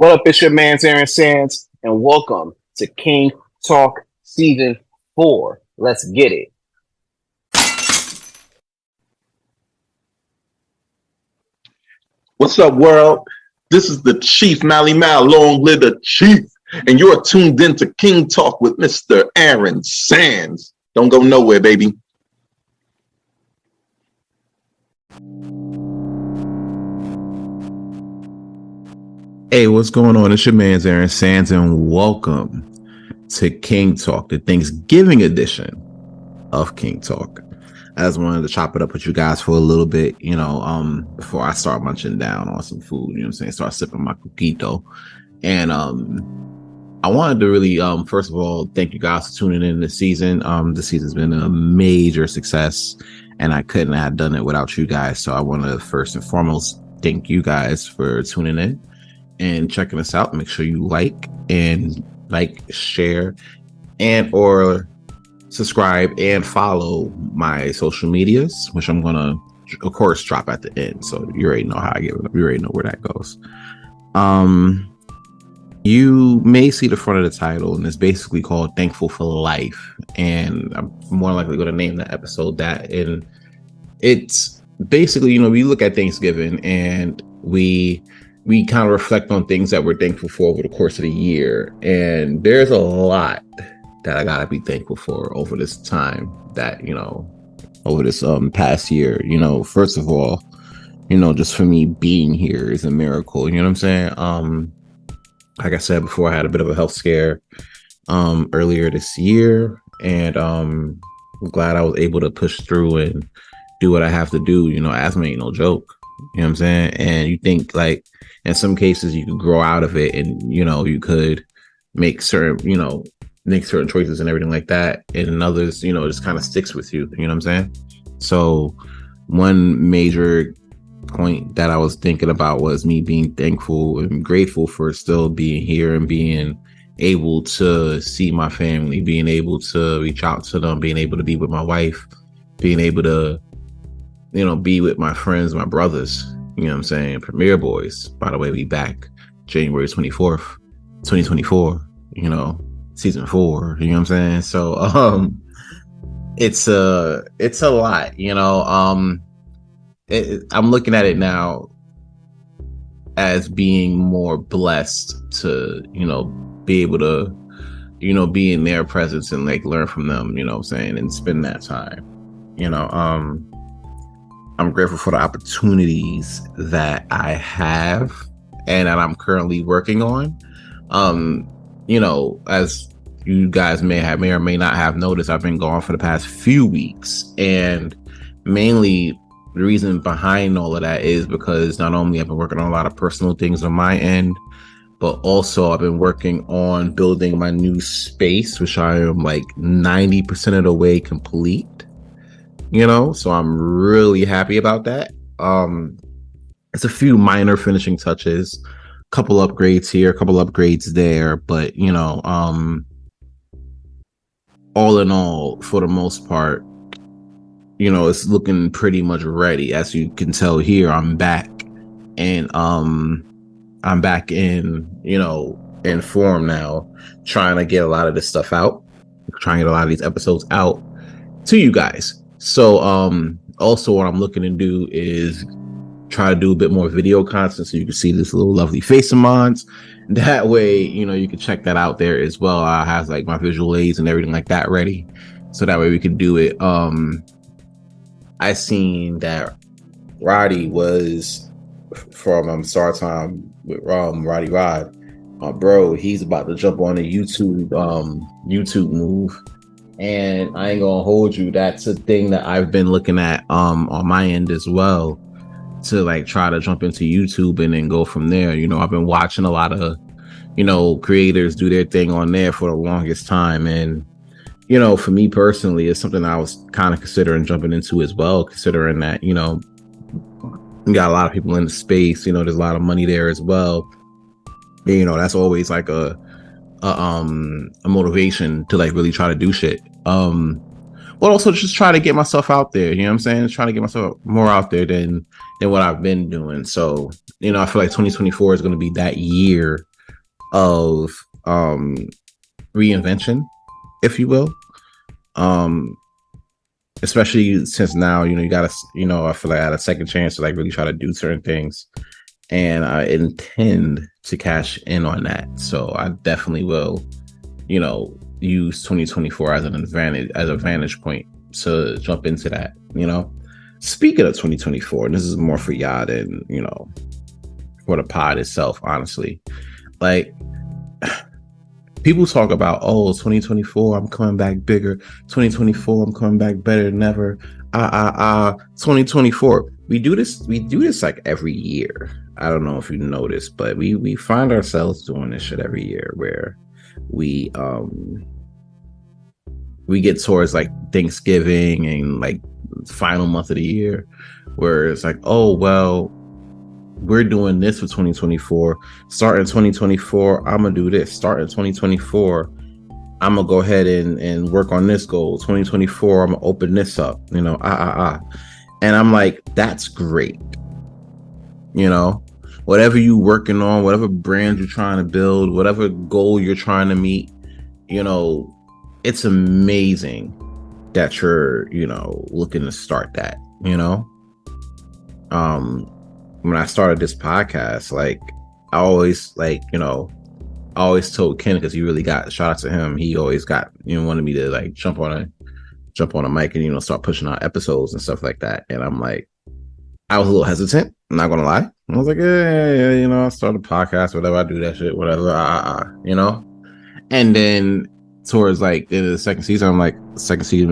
What up? It's your man Aaron Sands, and welcome to King Talk Season 4. Let's get it. What's up, world? This is the Chief Mally Mal, long live the Chief, and you're tuned in to King Talk with Mr. Aaron Sands. Don't go nowhere, baby. Hey, what's going on? It's your man Aaron Sands, and welcome to King Talk, the Thanksgiving edition of King Talk. I just wanted to chop it up with you guys for a little bit, before I start munching down on some food, you know what I'm saying? Start sipping my coquito. And I wanted to really, first of all, thank you guys for tuning in this season. This season's been a major success, and I couldn't have done it without you guys. So I want to first and foremost thank you guys for tuning in and checking us out. Make sure you like, share, and or subscribe and follow my social medias, which I'm gonna of course drop at the end, so you already know how I give it up. You already know where that goes. You may see the front of the title, and it's basically called Thankful for Life, and I'm more likely going to name the episode that. And it's basically, we look at Thanksgiving and we kind of reflect on things that we're thankful for over the course of the year, and there's a lot that I gotta be thankful for over this time, that over this past year. First of all, just for me being here is a miracle. You know what I'm saying? Like I said before, I had a bit of a health scare earlier this year, and I'm glad I was able to push through and do what I have to do. Asthma ain't no joke. You know what I'm saying? And you think, like, in some cases you could grow out of it, and you could make certain choices and everything like that, and in others, just kind of sticks with you. You know what I'm saying? So one major point that I was thinking about was me being thankful and grateful for still being here and being able to see my family, being able to reach out to them, being able to be with my wife, being able to be with my friends, my brothers. You know what I'm saying? Premier Boys, by the way, we back January 24th, 2024, season 4, you know what I'm saying? So it's a lot, I'm looking at it now as being more blessed to be able to be in their presence and like learn from them, you know what I'm saying, and spend that time. I'm grateful for the opportunities that I have and that I'm currently working on. As you guys may or may not have noticed, I've been gone for the past few weeks, and mainly the reason behind all of that is because not only I've been working on a lot of personal things on my end, but also I've been working on building my new space, which I am like 90% of the way complete. So I'm really happy about that. It's a few minor finishing touches, couple upgrades here, a couple upgrades there, but all in all, for the most part, it's looking pretty much ready. As you can tell here, I'm back, and I'm back in form now, trying to get a lot of this stuff out, trying to get a lot of these episodes out to you guys. So also what I'm looking to do is try to do a bit more video content, so you can see this little lovely face of mine. That way, you can check that out there as well. I have like my visual aids and everything like that ready, so that way we can do it. I seen that Roddy was from Star Time with Roddy Rod. Bro, he's about to jump on a YouTube move. And I ain't gonna hold you, that's a thing that I've been looking at on my end as well, to like try to jump into YouTube and then go from there. I've been watching a lot of creators do their thing on there for the longest time, and for me personally, it's something I was kind of considering jumping into as well, considering that you got a lot of people in the space. There's a lot of money there as well. And, that's always like a motivation to like really try to do shit. But also just try to get myself out there. You know what I'm saying? Trying to get myself more out there than what I've been doing. So, I feel like 2024 is going to be that year of reinvention, if you will. Especially since now, you gotta, I feel like I had a second chance to like really try to do certain things, and I intend to cash in on that. So I definitely will, use 2024 as a vantage point to jump into that. Speaking of 2024, and this is more for y'all than for the pod itself, honestly. Like, people talk about, 2024, I'm coming back bigger. 2024, I'm coming back better than ever. 2024. We do this like every year. I don't know if you noticed, but we find ourselves doing this shit every year where we get towards like Thanksgiving and like final month of the year where it's like, oh well, we're doing this for 2024. Starting 2024, I'm gonna do this. Starting 2024, I'm gonna go ahead and work on this goal. 2024, I'm gonna open this up. And I'm like, that's great. Whatever you working on, whatever brand you're trying to build, whatever goal you're trying to meet, it's amazing that you're, looking to start that. When I started this podcast, like I always told Ken, because he really got, shout out to him, he always got, wanted me to like jump on a mic and start pushing out episodes and stuff like that. And I'm like, I was a little hesitant, I'm not gonna lie. I was like, yeah, I started a podcast, whatever, I do that shit, whatever, And then towards like the end of the second season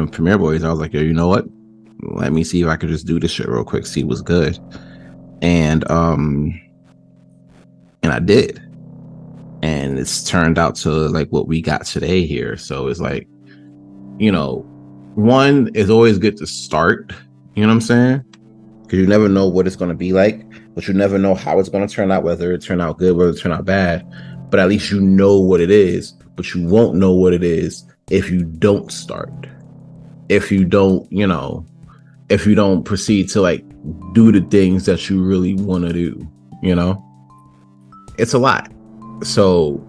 of Premiere Boys, I was like, yo, you know what? Let me see if I could just do this shit real quick, see what's good. And I did. And it's turned out to like what we got today here. So it's like, one, it's always good to start, you know what I'm saying? Because you never know what it's going to be like, but you never know how it's going to turn out, whether it turn out good, whether it turn out bad. But at least you know what it is, but you won't know what it is if you don't start. If you don't, if you don't proceed to like do the things that you really want to do, it's a lot. So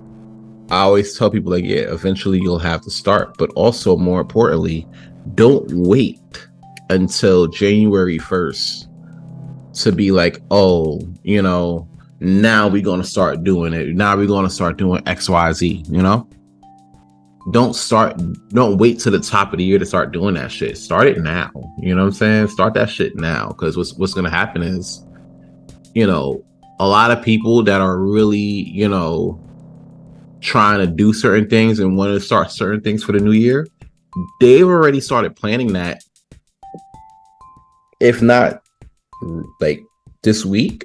I always tell people like, yeah, eventually you'll have to start, but also more importantly, don't wait until January 1st to be like, oh, now we're going to start doing it. Now we're going to start doing XYZ, Don't wait till the top of the year to start doing that shit. Start it now. You know what I'm saying? Start that shit now. Because what's going to happen is, a lot of people that are really, trying to do certain things and want to start certain things for the new year, they've already started planning that. If not like this week,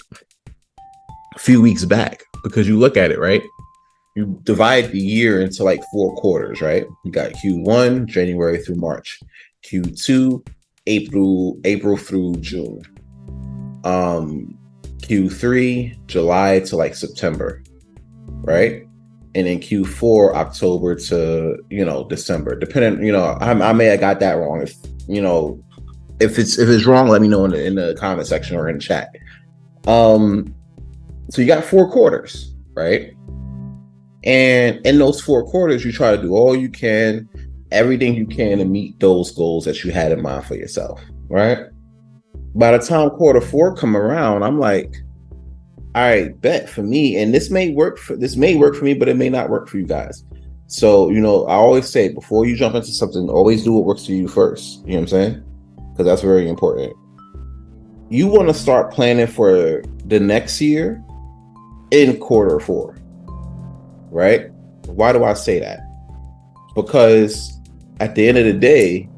a few weeks back, because you look at it, right? You divide the year into like 4 quarters, right? You got Q1, January through March, Q2, April through June, Q3, July to like September, right? And then Q4, October to December. Depending, I may have got that wrong. If it's wrong, let me know in the comment section or in chat. So you got 4 quarters, right? And in those 4 quarters, you try to do all you can, everything you can to meet those goals that you had in mind for yourself, right? By the time quarter 4 come around, I'm like, all right, bet for me, and this may work for me, but it may not work for you guys. So, I always say, before you jump into something, always do what works for you first. You know what I'm saying? Because that's very important. You want to start planning for the next year in quarter 4. Right? Why do I say that? Because at the end of the day,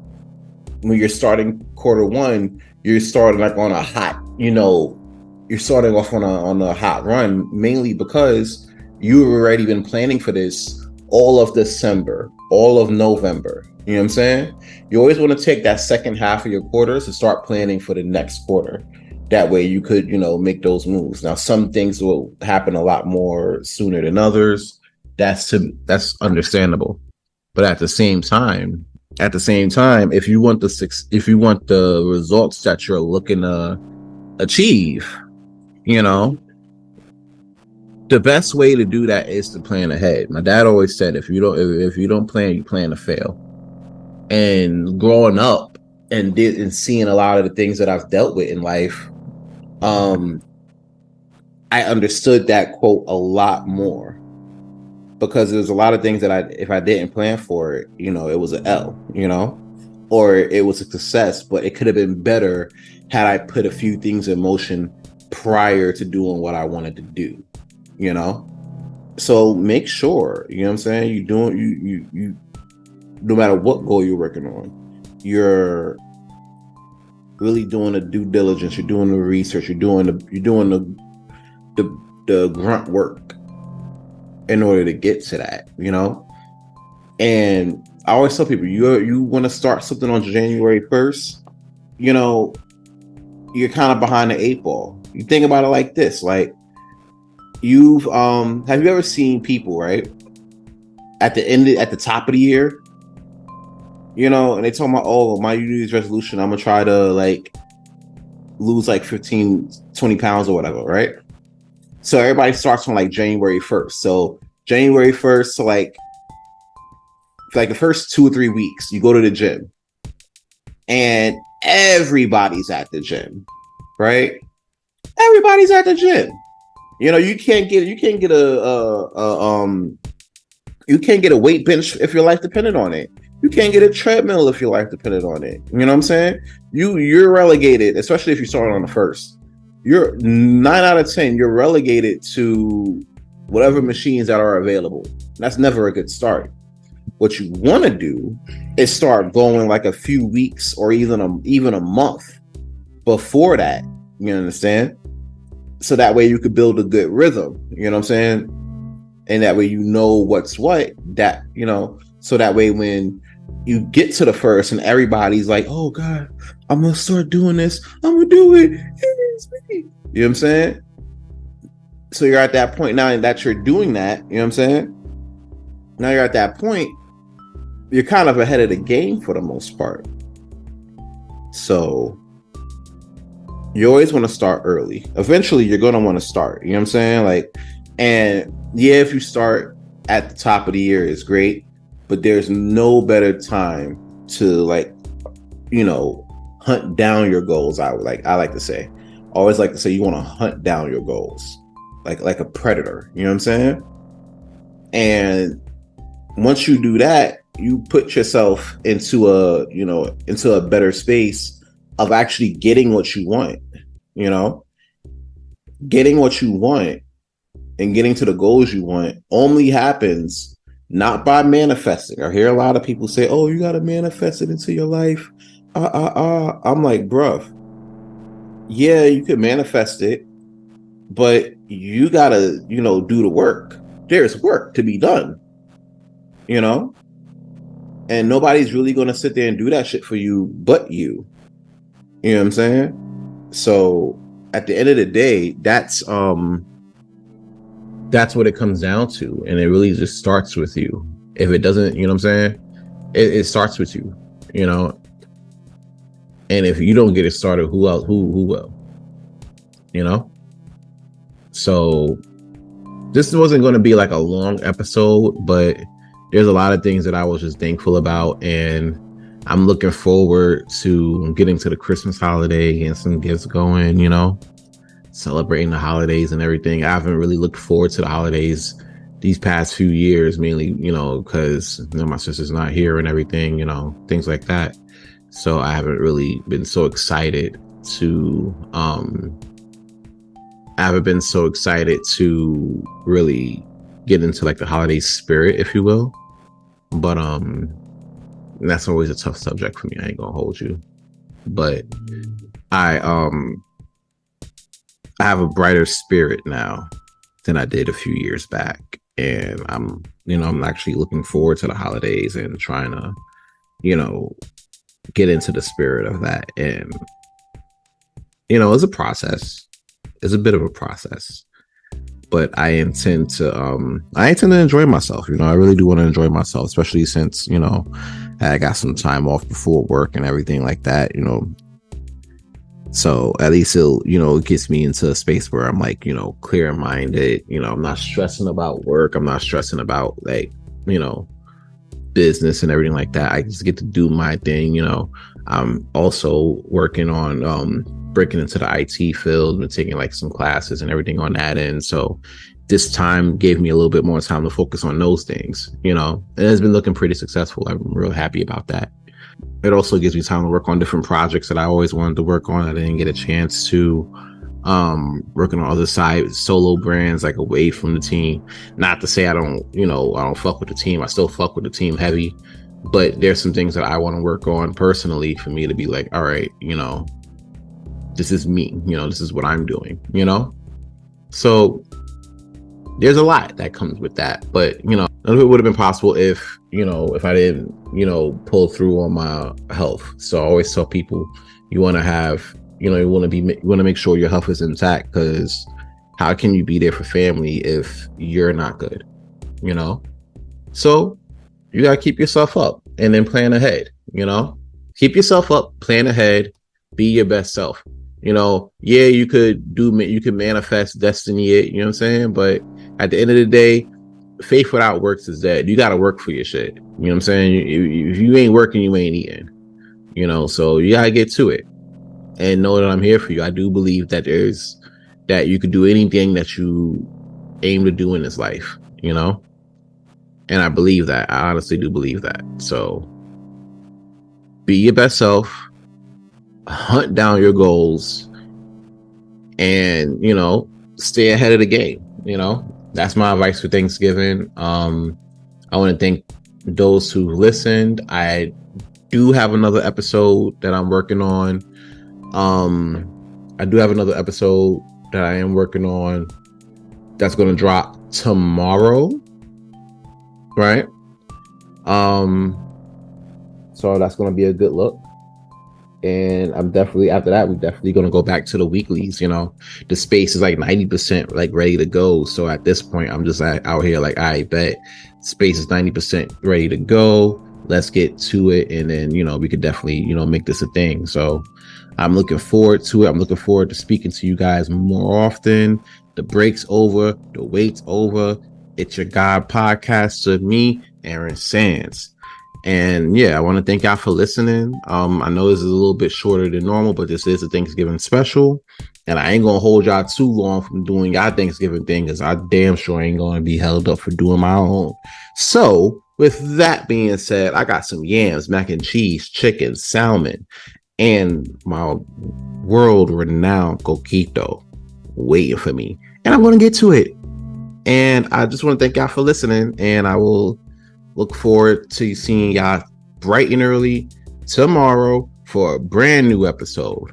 when you're starting quarter 1, you're starting like on a hot, you're starting off on a hot run, mainly because you've already been planning for this all of December, all of November. You know what I'm saying? You always want to take that second half of your quarters to start planning for the next quarter. That way you could, make those moves. Now, some things will happen a lot more sooner than others. That's understandable. But at the same time, if you want the results that you're looking to achieve, the best way to do that is to plan ahead. My dad always said, if you don't plan, you plan to fail. And growing up and seeing a lot of the things that I've dealt with in life, I understood that quote a lot more, because there's a lot of things that if I didn't plan for it, it was an L, or it was a success, but it could have been better had I put a few things in motion prior to doing what I wanted to do, So make sure, you know what I'm saying, you no matter what goal you're working on, you're really doing the due diligence, you're doing the research, you're doing the grunt work in order to get to that, And I always tell people, you want to start something on January 1st, you're kind of behind the 8 ball. You think about it like this, like have you ever seen people, right, at the top of the year, and they talk about, oh, my New Year's resolution, I'm gonna try to like lose like 15-20 pounds or whatever, right? So everybody starts on like January 1st. So January 1st, so like the first 2 or 3 weeks, you go to the gym and everybody's at the gym, right? Everybody's at the gym. You can't get a weight bench if your life depended on it. You can't get a treadmill if your life depended on it. You know what I'm saying? You're relegated, especially if you start on the first. You're 9 out of 10. You're relegated to whatever machines that are available. That's never a good start. What you want to do is start going like a few weeks or even a month before that. You understand? So that way you could build a good rhythm. You know what I'm saying? And that way you know what's what. That so that way when you get to the first and everybody's like, oh God, I'm gonna start doing this. I'm gonna do it. It's me. You know what I'm saying? So you're at that point now that you're doing that. You know what I'm saying? Now you're at that point. You're kind of ahead of the game for the most part. So you always want to start early. Eventually, you're going to want to start. You know what I'm saying? Like, and yeah, if you start at the top of the year, it's great. But there's no better time to hunt down your goals. I like to say, always like to say, you want to hunt down your goals, like a predator. You know what I'm saying? And once you do that, you put yourself into a better space of actually getting what you want. Getting what you want and getting to the goals you want only happens not by manifesting. I hear a lot of people say, oh, you got to manifest it into your life. I'm like, bruh, yeah, you could manifest it, but you got to, do the work. There's work to be done, and nobody's really going to sit there and do that shit for you but you. You know what I'm saying? So at the end of the day, that's what it comes down to. And it really just starts with you. If it doesn't, you know what I'm saying? It starts with you, And if you don't get it started, who else? Who will? So this wasn't going to be like a long episode, but there's a lot of things that I was just thankful about. And I'm looking forward to getting to the Christmas holiday and some gifts going, celebrating the holidays and everything. I haven't really looked forward to the holidays these past few years, mainly, because my sister's not here and everything, things like that. So I haven't really been so excited to really get into like the holiday spirit, if you will. But that's always a tough subject for me. I ain't gonna hold you. But I have a brighter spirit now than I did a few years back. And I'm actually looking forward to the holidays and trying to, get into the spirit of that. And, it's a process. It's a bit of a process. But I intend to enjoy myself. I really do want to enjoy myself, especially since, I got some time off before work and everything like that. So at least it gets me into a space where I'm like, clear minded. I'm not stressing about work. I'm not stressing about like, business and everything like that. I just get to do my thing. I'm also working on breaking into the IT field and taking like some classes and everything on that end. So this time gave me a little bit more time to focus on those things, and it's been looking pretty successful. I'm real happy about that. It also gives me time to work on different projects that I always wanted to work on. I didn't get a chance to working on other side solo brands, like away from the team. Not to say I don't fuck with the team. I still fuck with the team heavy, but there's some things that I want to work on personally for me to be like, all right, this is me, this is what I'm doing, so there's a lot that comes with that. But none of it would have been possible if I didn't pull through on my health. So I always tell people, you want to have you want to make sure your health is intact, because how can you be there for family if you're not good? So you got to keep yourself up and then plan ahead. Keep yourself up, plan ahead, be your best self. You could manifest destiny it, you know what I'm saying? But at the end of the day, faith without works is dead. You got to work for your shit. You know what I'm saying? If you ain't working, you ain't eating, so you got to get to it and know that I'm here for you. I do believe that that you could do anything that you aim to do in this life, and I believe that. I honestly do believe that. So be your best self, hunt down your goals, and stay ahead of the game. That's my advice for Thanksgiving. I want to thank those who listened. I do have another episode that I'm working on. I do have another episode that I am working on that's going to drop tomorrow, right? So that's going to be a good look. And I'm definitely, after that, we're definitely going to go back to the weeklies. The space is like 90% like ready to go. So at this point, I'm just out here like, I bet space is 90% ready to go. Let's get to it. And then, we could definitely, make this a thing. So I'm looking forward to it. I'm looking forward to speaking to you guys more often. The break's over. The wait's over. It's your God podcast to me, Aaron Sands. And yeah, I want to thank y'all for listening. I know this is a little bit shorter than normal, but this is a Thanksgiving special. And I ain't going to hold y'all too long from doing y'all Thanksgiving thing, because I damn sure ain't going to be held up for doing my own. So with that being said, I got some yams, mac and cheese, chicken, salmon, and my world-renowned coquito waiting for me. And I'm going to get to it. And I just want to thank y'all for listening. And I will look forward to seeing y'all bright and early tomorrow for a brand new episode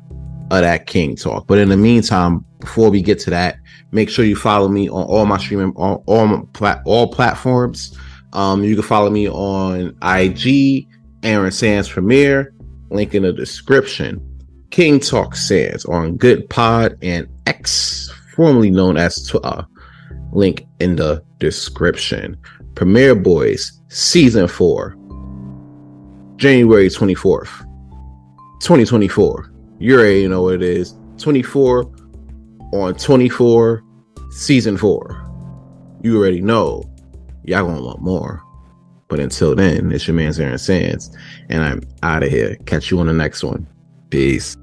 of that King Talk. But in the meantime, before we get to that, make sure you follow me on all my streaming, on all platforms. You can follow me on IG, Aaron Sands Premier, link in the description. King Talk Sands on Good Pod and X, formerly known as Twitter, link in the description. Premiere Boys Season 4, January 24th, 2024. You already know what it is. 24 on 24, Season 4. You already know. Y'all gonna want more. But until then, it's your man Aaron Sands, and I'm out of here. Catch you on the next one. Peace.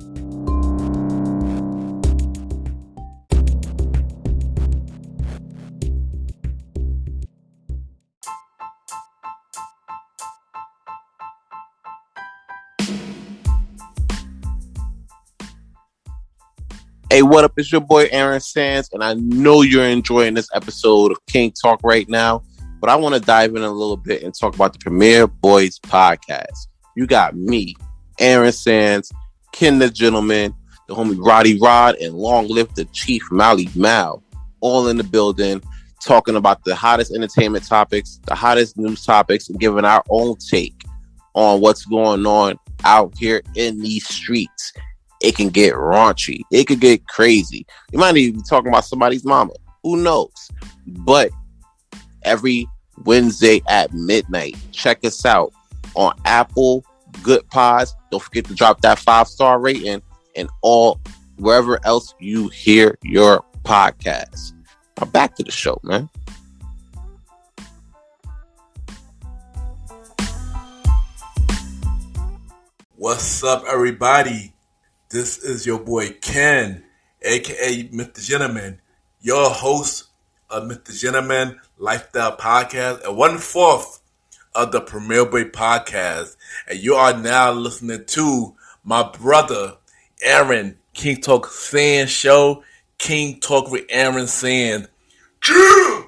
Hey, what up? It's your boy Aaron Sands, and I know you're enjoying this episode of King Talk right now, but I want to dive in a little bit and talk about the Premiere Boys podcast. You got me, Aaron Sands, Ken the Gentleman, the homie Roddy Rod, and long live the Chief Mally Mal, all in the building, talking about the hottest entertainment topics, the hottest news topics, and giving our own take on what's going on out here in these streets. It can get raunchy. It could get crazy. You might even be talking about somebody's mama. Who knows? But every Wednesday at midnight, check us out on Apple, Good Pods. Don't forget to drop that 5-star rating and all wherever else you hear your podcast. Now back to the show, man. What's up, everybody? This is your boy Ken, aka Mr. Gentleman, your host of Mr. Gentleman Lifestyle Podcast and 1/4 of the Premier Boy Podcast. And you are now listening to my brother Aaron King Talk Sands show, King Talk with Aaron Sands. Yeah!